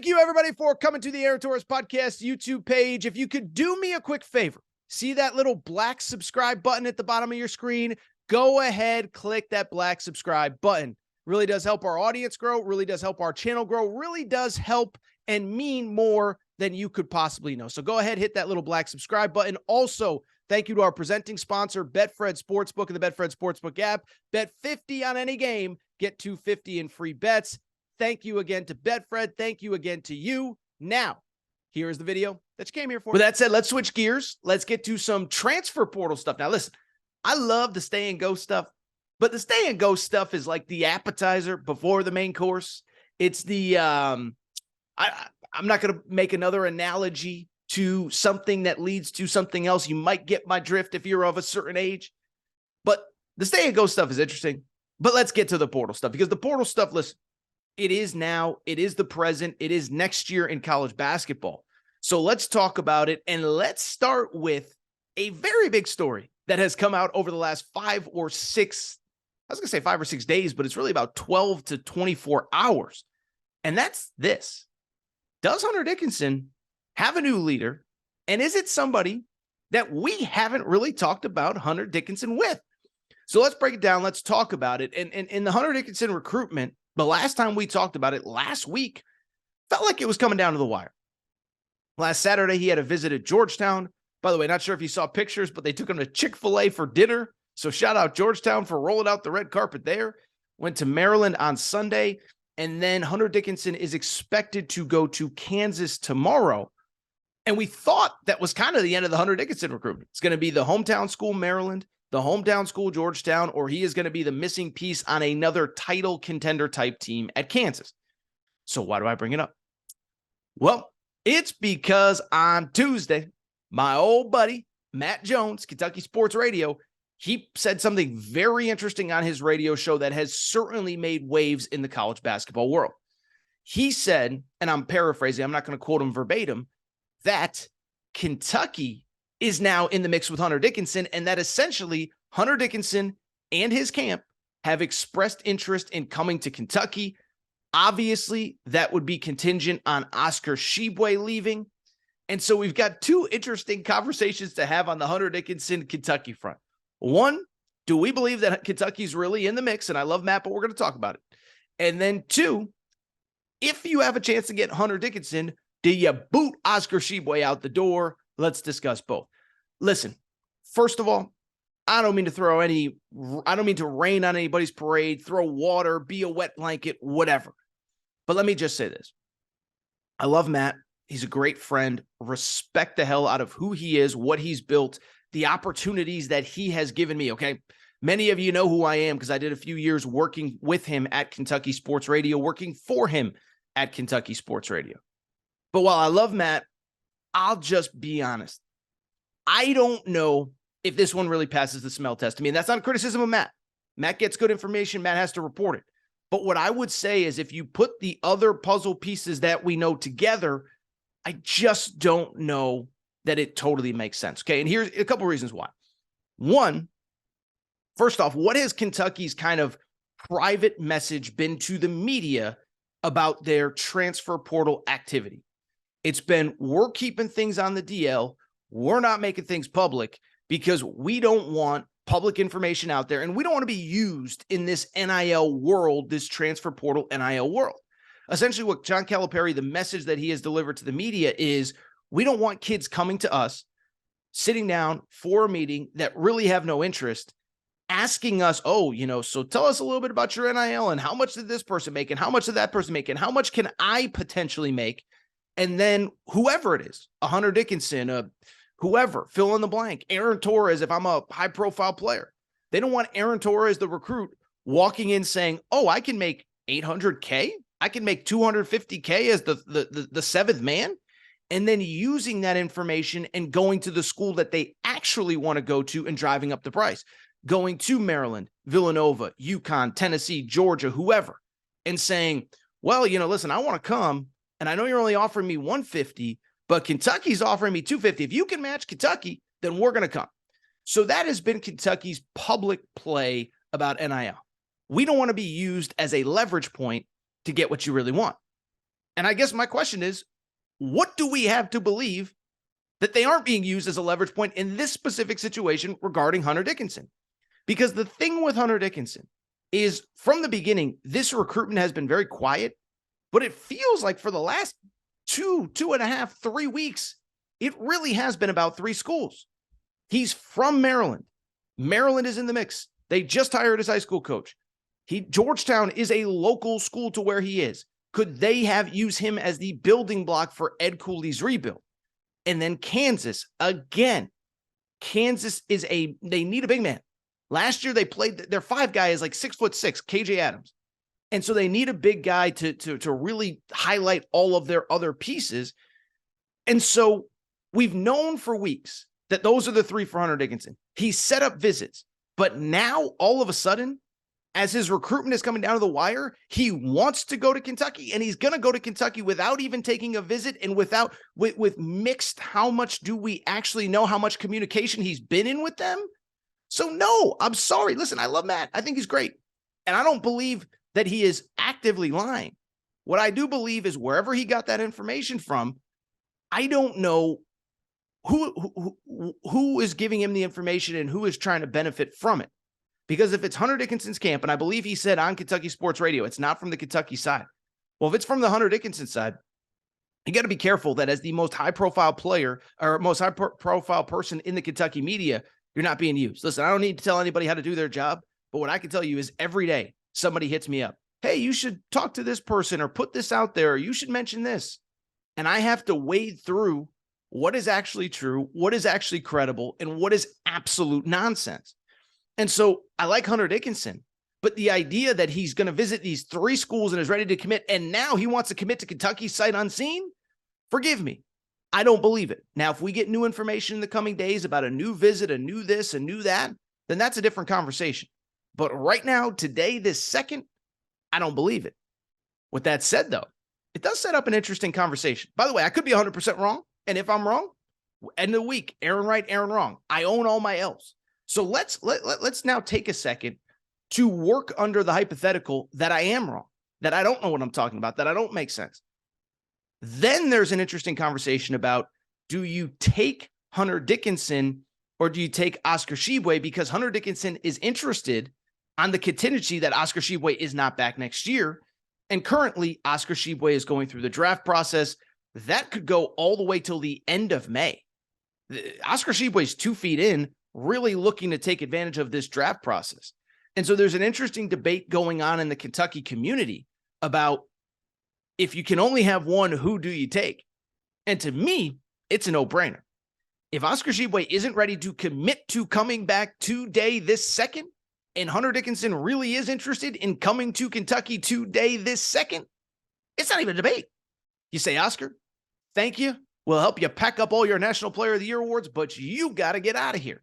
Thank you, everybody, for coming to the Aaron Torres Podcast YouTube page. If you could do me a quick favor, see that little black subscribe button at the bottom of your screen? Go ahead, click that black subscribe button. Really does help our audience grow, really does help our channel grow, really does help and mean more than you could possibly know. So go ahead, hit that little black subscribe button. Also, thank you to our presenting sponsor, Betfred Sportsbook and the Betfred Sportsbook app. Bet 50 on any game, get $250 in free bets. Thank you again to Betfred. Thank you again to you. Now, here is the video that you came here for. With that said, let's switch gears. Let's get to some transfer portal stuff. Now, listen, I love the stay and go stuff, but the stay and go stuff is like the appetizer before the main course. It's the, I'm not going to make another analogy to something that leads to something else. You might get my drift if you're of a certain age, but the stay and go stuff is interesting. But let's get to the portal stuff, because the portal stuff, listen, it is now, it is the present, it is next year in college basketball. So let's talk about it, and let's start with a very big story that has come out over the last 5 or 6, I was going to say 5 or 6 days, but it's really about 12 to 24 hours. And that's this. Does Hunter Dickinson have a new leader? And is it somebody that we haven't really talked about Hunter Dickinson with? So let's break it down. Let's talk about it. And in the Hunter Dickinson recruitment, the last time we talked about it last week, felt like it was coming down to the wire. Last Saturday, he had a visit at Georgetown. By the way, not sure if you saw pictures, but they took him to Chick-fil-A for dinner. So shout out Georgetown for rolling out the red carpet there. Went to Maryland on Sunday. And then Hunter Dickinson is expected to go to Kansas tomorrow. And we thought that was kind of the end of the Hunter Dickinson recruitment. It's going to be the hometown school, Maryland, the hometown school, Georgetown, or he is going to be the missing piece on another title contender type team at Kansas. So why do I bring it up? Well, it's because on Tuesday, my old buddy, Matt Jones, Kentucky Sports Radio, he said something very interesting on his radio show that has certainly made waves in the college basketball world. He said, and I'm paraphrasing, I'm not going to quote him verbatim, that Kentucky is now in the mix with Hunter Dickinson, and that essentially Hunter Dickinson and his camp have expressed interest in coming to Kentucky. Obviously, that would be contingent on Oscar Tshiebwe leaving. And so we've got two interesting conversations to have on the Hunter Dickinson Kentucky front. One, do we believe that Kentucky's really in the mix? And I love Matt, but we're going to talk about it. And then two, if you have a chance to get Hunter Dickinson, do you boot Oscar Tshiebwe out the door? Let's discuss both. Listen, first of all, I don't mean to rain on anybody's parade, throw water, be a wet blanket, whatever. But let me just say this. I love Matt. He's a great friend. Respect the hell out of who he is, what he's built, the opportunities that he has given me, okay? Many of you know who I am because I did a few years working with him at Kentucky Sports Radio, working for him at Kentucky Sports Radio. But while I love Matt, I'll just be honest. I don't know if this one really passes the smell test to me. And that's not a criticism of Matt. Matt gets good information. Matt has to report it. But what I would say is if you put the other puzzle pieces that we know together, I just don't know that it totally makes sense. Okay. And here's a couple reasons why. One, first off, what has Kentucky's kind of private message been to the media about their transfer portal activity? It's been, we're keeping things on the DL. We're not making things public because we don't want public information out there. And we don't want to be used in this NIL world, this transfer portal NIL world. Essentially what John Calipari, the message that he has delivered to the media is, we don't want kids coming to us, sitting down for a meeting that really have no interest, asking us, oh, so tell us a little bit about your NIL and how much did this person make and how much did that person make and how much can I potentially make? And then whoever it is, a Hunter Dickinson, whoever, fill in the blank, Aaron Torres, if I'm a high profile player, they don't want Aaron Torres, the recruit, walking in saying, oh, I can make $800K. I can make $250K as the seventh man. And then using that information and going to the school that they actually want to go to and driving up the price, going to Maryland, Villanova, UConn, Tennessee, Georgia, whoever, and saying, well, listen, I want to come. And I know you're only offering me $150, but Kentucky's offering me $250. If you can match Kentucky, then we're going to come. So that has been Kentucky's public play about NIL. We don't want to be used as a leverage point to get what you really want. And I guess my question is, what do we have to believe that they aren't being used as a leverage point in this specific situation regarding Hunter Dickinson? Because the thing with Hunter Dickinson is, from the beginning, this recruitment has been very quiet, but it feels like for the last 2.5, 3 weeks, it really has been about 3 schools. He's from Maryland. Maryland is in the mix. They just hired his high school coach. Georgetown is a local school to where he is. Could they have used him as the building block for Ed Cooley's rebuild? And then Kansas, again. Kansas they need a big man. Last year they played, their 5 guy is like 6'6", KJ Adams. And so they need a big guy to really highlight all of their other pieces. And so we've known for weeks that those are the 3 for Hunter Dickinson. He set up visits, but now all of a sudden, as his recruitment is coming down to the wire, he wants to go to Kentucky, and he's going to go to Kentucky without even taking a visit and with mixed, how much do we actually know how much communication he's been in with them? So no, I'm sorry. Listen, I love Matt. I think he's great. And I don't believe that he is actively lying. What I do believe is wherever he got that information from, I don't know who is giving him the information and who is trying to benefit from it. Because if it's Hunter Dickinson's camp, and I believe he said on Kentucky Sports Radio, it's not from the Kentucky side. Well, if it's from the Hunter Dickinson side, you got to be careful that as the most high-profile player or most high-profile person in the Kentucky media, you're not being used. Listen, I don't need to tell anybody how to do their job, but what I can tell you is every day somebody hits me up. Hey, you should talk to this person or put this out there, or you should mention this. And I have to wade through what is actually true, what is actually credible, and what is absolute nonsense. And so I like Hunter Dickinson, but the idea that he's going to visit these 3 schools and is ready to commit, and now he wants to commit to Kentucky sight unseen, forgive me, I don't believe it. Now, if we get new information in the coming days about a new visit, a new this, a new that, then that's a different conversation. But right now, today, this second, I don't believe it. With that said, though, it does set up an interesting conversation. By the way, I could be 100% wrong. And if I'm wrong, end of the week, Aaron right, Aaron wrong. I own all my L's. So let's now take a second to work under the hypothetical that I am wrong, that I don't know what I'm talking about, that I don't make sense. Then there's an interesting conversation about, do you take Hunter Dickinson or do you take Oscar Tshiebwe? Because Hunter Dickinson is interested on the contingency that Oscar Tshiebwe is not back next year. And currently, Oscar Tshiebwe is going through the draft process. That could go all the way till the end of May. Oscar Tshiebwe is 2 feet in, really looking to take advantage of this draft process. And so there's an interesting debate going on in the Kentucky community about, if you can only have one, who do you take? And to me, it's a no-brainer. If Oscar Tshiebwe isn't ready to commit to coming back today, this second, and Hunter Dickinson really is interested in coming to Kentucky today, this second, it's not even a debate. You say, Oscar, thank you. We'll help you pack up all your National Player of the Year awards, but you got to get out of here.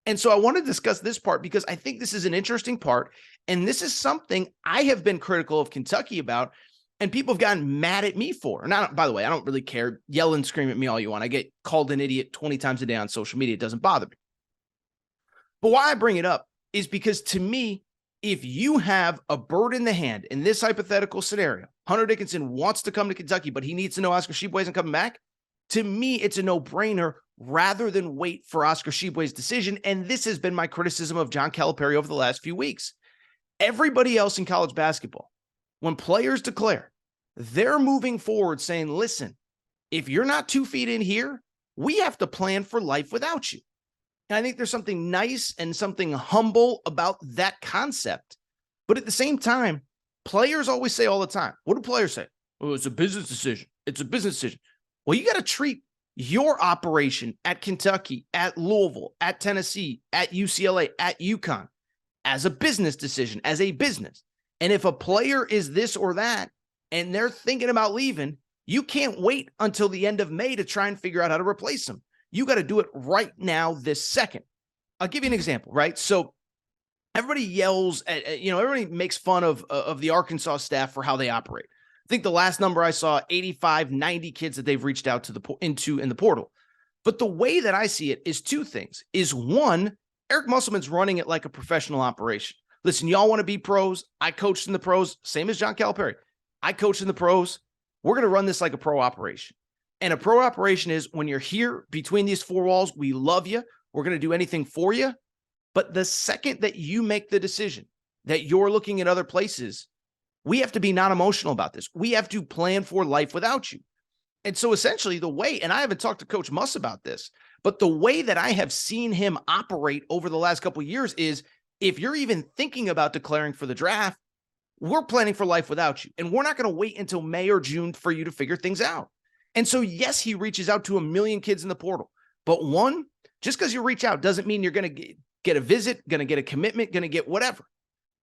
And so I want to discuss this part because I think this is an interesting part. And this is something I have been critical of Kentucky about, and people have gotten mad at me for. And by the way, I don't really care. Yell and scream at me all you want. I get called an idiot 20 times a day on social media. It doesn't bother me. But why I bring it up is because, to me, if you have a bird in the hand in this hypothetical scenario, Hunter Dickinson wants to come to Kentucky, but he needs to know Oscar Tshiebwe isn't coming back. To me, it's a no-brainer rather than wait for Oscar Tshiebwe's decision. And this has been my criticism of John Calipari over the last few weeks. Everybody else in college basketball, when players declare, they're moving forward saying, listen, if you're not 2 feet in here, we have to plan for life without you. And I think there's something nice and something humble about that concept. But at the same time, players always say all the time, what do players say? Oh, it's a business decision. It's a business decision. Well, you got to treat your operation at Kentucky, at Louisville, at Tennessee, at UCLA, at UConn as a business decision, as a business. And if a player is this or that, and they're thinking about leaving, you can't wait until the end of May to try and figure out how to replace them. You got to do it right now, this second. I'll give you an example, right? So everybody yells at, everybody makes fun of the Arkansas staff for how they operate. I think the last number I saw, 85, 90 kids that they've reached out to in the portal. But the way that I see it is 2 things. Is one, Eric Musselman's running it like a professional operation. Listen, y'all want to be pros. I coached in the pros, same as John Calipari. I coached in the pros. we're going to run this like a pro operation. And a pro operation is when you're here between these four walls, we love you. We're going to do anything for you. But the second that you make the decision that you're looking at other places, we have to be non-emotional about this. We have to plan for life without you. And so essentially the way, and I haven't talked to Coach Muss about this, but the way that I have seen him operate over the last couple of years is if you're even thinking about declaring for the draft, we're planning for life without you. And we're not going to wait until May or June for you to figure things out. And so, yes, he reaches out to 1 million kids in the portal. But one, just because you reach out doesn't mean you're going to get a visit, going to get a commitment, going to get whatever.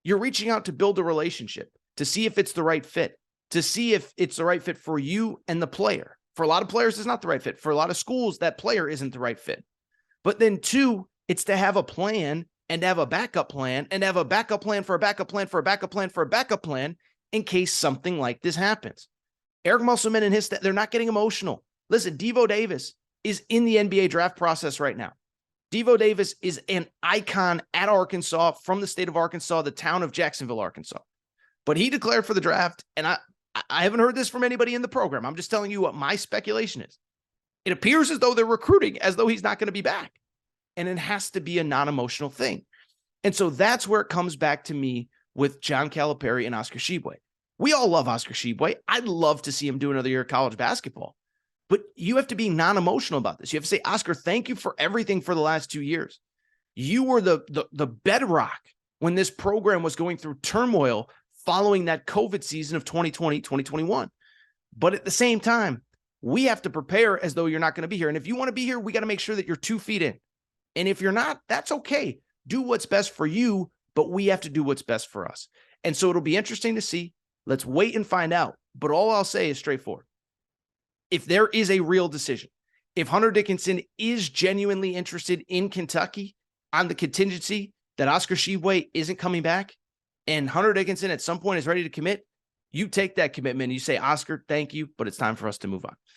You're reaching out to build a relationship, to see if it's the right fit, to see if it's the right fit for you and the player. For a lot of players, it's not the right fit. For a lot of schools, that player isn't the right fit. But then two, it's to have a plan and to have a backup plan and have a backup plan for a backup plan for a backup plan for a backup plan in case something like this happens. Eric Musselman and his, they're not getting emotional. Listen, Devo Davis is in the NBA draft process right now. Devo Davis is an icon at Arkansas, from the state of Arkansas, the town of Jacksonville, Arkansas. But he declared for the draft, and I haven't heard this from anybody in the program. I'm just telling you what my speculation is. It appears as though they're recruiting as though he's not going to be back. And it has to be a non-emotional thing. And so that's where it comes back to me with John Calipari and Oscar Tshiebwe. We all love Oscar Tshiebwe. I'd love to see him do another year of college basketball. But you have to be non-emotional about this. You have to say, Oscar, thank you for everything for the last 2 years. You were the bedrock when this program was going through turmoil following that COVID season of 2020, 2021. But at the same time, we have to prepare as though you're not going to be here. And if you want to be here, we got to make sure that you're 2 feet in. And if you're not, that's okay. Do what's best for you, but we have to do what's best for us. And so it'll be interesting to see. Let's wait and find out. But all I'll say is straightforward. If there is a real decision, if Hunter Dickinson is genuinely interested in Kentucky on the contingency that Oscar Tshiebwe isn't coming back, and Hunter Dickinson at some point is ready to commit, you take that commitment and you say, Oscar, thank you, but it's time for us to move on.